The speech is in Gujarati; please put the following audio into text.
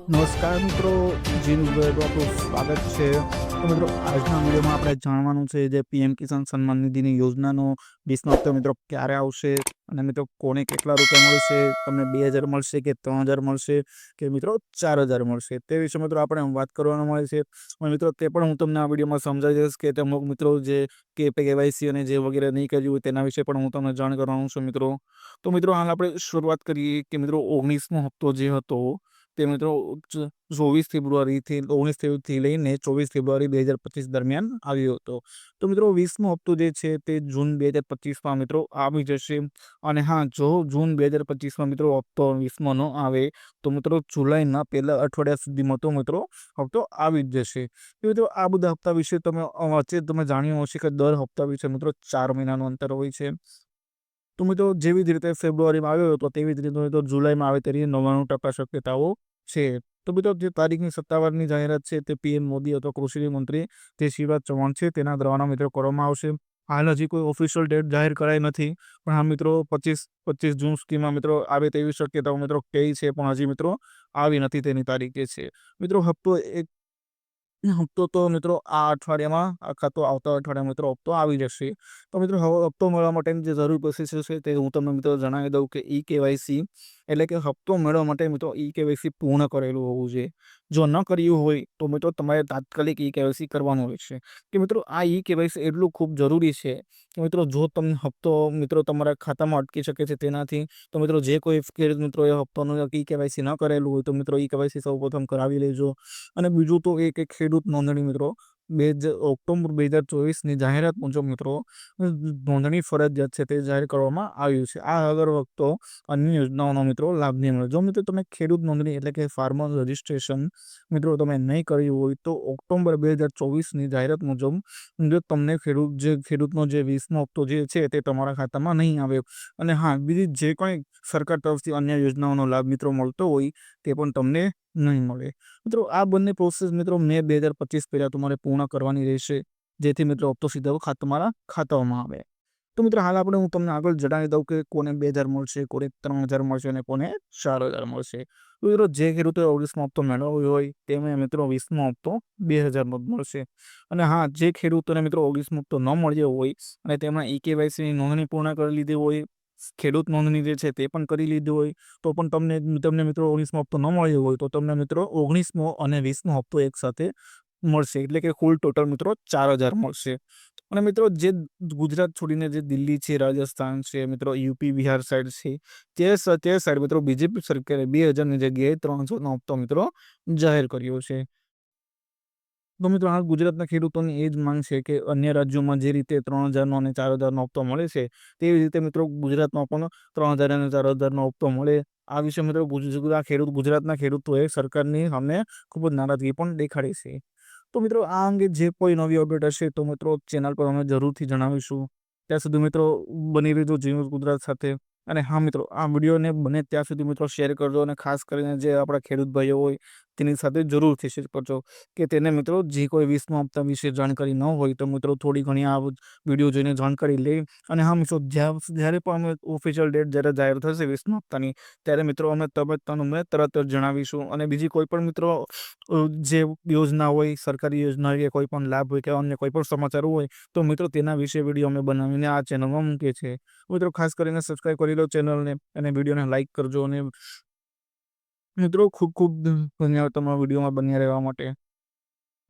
નમસ્કાર મિત્રો, જીનું વિડીયોમાં આપણું સ્વાગત છે. તો મિત્રો આજના વિડીયોમાં આપણે જાણવાનું છે જે પીએમ કિસાન સન્માન નિધિની યોજનાનો 20મો હપ્તો મિત્રો ક્યારે આવશે અને મિત્રો કોને કેટલા રૂપિયા મળશે, તમને 2000 મળશે કે 3000 મળશે કે મિત્રો 4000 મળશે, તે વિશે મિત્રો આપણે વાત કરવાનું મળે છે. અને મિત્રો તે પણ હું તમને આ વિડીયોમાં સમજાવી દઈશ કે અમુક મિત્રો જે કેવાયસી અને જે વગેરે નહીં કર્યું હોય તેના વિશે પણ હું તમને જાણ કરવાનું છું મિત્રો. તો મિત્રો હાલ આપણે શરૂઆત કરીએ કે મિત્રો 19મો હપ્તો જે હતો તે મિત્રો 24 ફેબ્રુઆરીથી 19 લઈને 24 ફેબ્રુઆરી 2025 દરમિયાન આવ્યો હતો. તો મિત્રો 20મો હપ્તો જે છે તે જૂન 2025માં મિત્રો આવી જશે. અને હા, જો જૂન 2025માં મિત્રો હપ્તો 20મો ન આવે તો મિત્રો જુલાઈના પહેલા અઠવાડિયા સુધીમાં તો મિત્રો હપ્તો આવી જ જશે. તો મિત્રો આ બધા હપ્તા વિશે તમે જાણ્યું હશે કે દર હપ્તા વિશે મિત્રો 4 મહિનાનું અંતર હોય છે. તો મિત્રો જેવી જ રીતે ફેબ્રુઆરીમાં આવ્યો હતો તેવી જ રીતે મિત્રો જુલાઈમાં આવે તેની 99% શક્યતાઓ છે. તો મિત્રો જે તારીખની સત્તાવારની જાહેરાત છે તે પીએમ મોદી અથવા કૃષિ મંત્રી જે શિવરાજ ચૌહાણ છે તેના દ્વારા મિત્રો કરવામાં આવશે. હાલ હજી કોઈ ઓફિશિયલ ડેટ જાહેર કરાઈ નથી, પણ હા મિત્રો 25 જૂન સુધીમાં મિત્રો આવે તેવી શક્યતાઓ મિત્રો કહી છે, પણ હજી મિત્રો આવી નથી તેની તારીખે છે. મિત્રો હપ્તો તો મિત્રો આ અઠવાડિયામાં અથવા તો આવતા અઠવાડિયામાં મિત્રો હપ્તો આવી જશે. તો મિત્રો હવે હપ્તો મળવા માટેની જે જરૂરી પ્રોસેસ છે તે હું તમને મિત્રો જણાવી દઉં કે કેવાયસી એટલે કે હપ્તો મેળવવા માટે મિત્રો કેવાયસી પૂર્ણ કરેલું હોવું જોઈએ. જો ન કર્યું હોય તો મિત્રો તમારે તાત્કાલિક કેવાયસી કરવાનું હોય છે. કે મિત્રો આ કેવાયસી એટલું ખૂબ જરૂરી છે કે મિત્રો જો તમને હપ્તો મિત્રો તમારા ખાતામાં અટકી શકે છે તેનાથી, તો મિત્રો જે કોઈ ખેડૂત મિત્રો એ હપ્તાનું કેવાયસી ન કરેલું હોય તો મિત્રો કેવાયસી સૌપ્રથમ કરાવી લેજો. અને બીજું તો એ કે ખેડૂત નોંધણી મિત્રો ઓક્ટોબર 2024ની જાહેરાત મુજબ મિત્રો નોંધણી ફરજિયાત છે તે જાહેર કરવામાં આવ્યું છે. આ અગર વખતો અન્ય યોજનાઓનો મિત્રો લાભ નહીં મળે. જો મિત્રો તમે ખેડૂત નોંધણી એટલે કે ફાર્મર રજિસ્ટ્રેશન મિત્રો તમે નહીં કર્યું હોય તો ઓક્ટોબર 2024ની જાહેરાત મુજબ જો તમને ખેડૂતનો જે 20મો હપ્તો જે છે તે તમારા ખાતામાં નહીં આવે. અને હા, બીજી જે કોઈ સરકાર તરફથી અન્ય યોજનાઓનો લાભ મિત્રો મળતો હોય તે પણ તમને નહીં મળે. મિત્રો આ બંને પ્રોસેસ મિત્રો મે 2025 પહેલાં તમારે પૂર્ણ કરવાની રહેશે, જેથી મિત્રો હપ્તો સીધો તમારા ખાતામાં આવે. તો મિત્રો હાલ હું તમને આગળ જણાવી દઉં કે કોને 2000 મળશે, કોને 3000 મળશે અને કોને 4000 મળશે. તો મિત્રો જે ખેડૂતોએ 19મો હપ્તો મેળવ્યો હોય તેમને મિત્રો 20મો હપ્તો 2000 મળશે. અને હા, જે ખેડૂતોને મિત્રો 19મો હપ્તો ન મળ્યો હોય અને તેમના કેવાયસીની નોંધણી પૂર્ણ કરી લીધી હોય, ખેડૂત નોંધણી જે છે તે પણ કરી લીધી હોય, તો પણ તમને મિત્રો 19મો હપ્તો ન મળ્યો હોય તો તમને મિત્રો 19મો અને 20મો હપ્તો એકસાથે મળશે. એટલે કે કુલ ટોટલ મિત્રો 4000 મળશે. અને મિત્રો જે ગુજરાત છોડીને જે દિલ્હી છે, રાજસ્થાન છે, મિત્રો યુપી બિહાર સાઈડ છે તે સાઈડ મિત્રો બીજેપી સરકારે 2000ની જગ્યાએ 300નો હપ્તો મિત્રો જાહેર કર્યો છે. તો મિત્રો હાલ ગુજરાતના ખેડૂતોની એ જ માંગ છે કે અન્ય રાજ્યોમાં જે રીતે 3000નો અને 4000નો હપ્તો મળે છે તેવી રીતે મિત્રો ગુજરાતમાં પણ 3000 અને 4000નો હપ્તો મળે. આ વિશે મિત્રો ગુજરાતના ખેડૂતોએ સરકારની સામે ખૂબ જ નારાજગી પણ દેખાડી છે. તો મિત્રો આ અંગે જે કોઈ નવી અપડેટ હશે તો મિત્રો ચેનલ પર અમે જરૂરથી જણાવીશું. ત્યાં સુધી મિત્રો બની રહેજો જીવન ગુજરાત સાથે. અને હા મિત્રો, આ વિડીયોને બને ત્યાં સુધી મિત્રો શેર કરજો અને ખાસ કરીને જે આપણા ખેડૂત ભાઈઓ હોય તેની સાથે જરૂરથી શેર કરજો કે તેને મિત્રો જે કોઈ 20મા હપ્તા વિશે જાણકારી ન હોય તો મિત્રો થોડી ઘણી આ વિડીયો જોઈને જાણકારી લે. અને હા મિત્રો, જ્યારે પણ અમે ઓફિશિયલ ડેટ જ્યારે જાહેર થશે 20મા હપ્તાની ત્યારે મિત્રો અમે તરત જ જણાવીશું. અને બીજી કોઈ પણ મિત્રો જે યોજના હોય, સરકારી યોજના હોય કે કોઈ પણ લાભ હોય કે અન્ય કોઈ પણ સમાચાર હોય તો મિત્રો તેના વિશે વિડીયો અમે બનાવીને આ ચેનલમાં મૂકીએ છીએ. મિત્રો ખાસ કરીને સબસ્ક્રાઈબ કરી લો ચેનલને અને વિડીયોને લાઈક કરજો. અને મિત્રો ખૂબ ખૂબ ધન્યવાદ તમારા વિડીયોમાં બન્યા રહેવા માટે.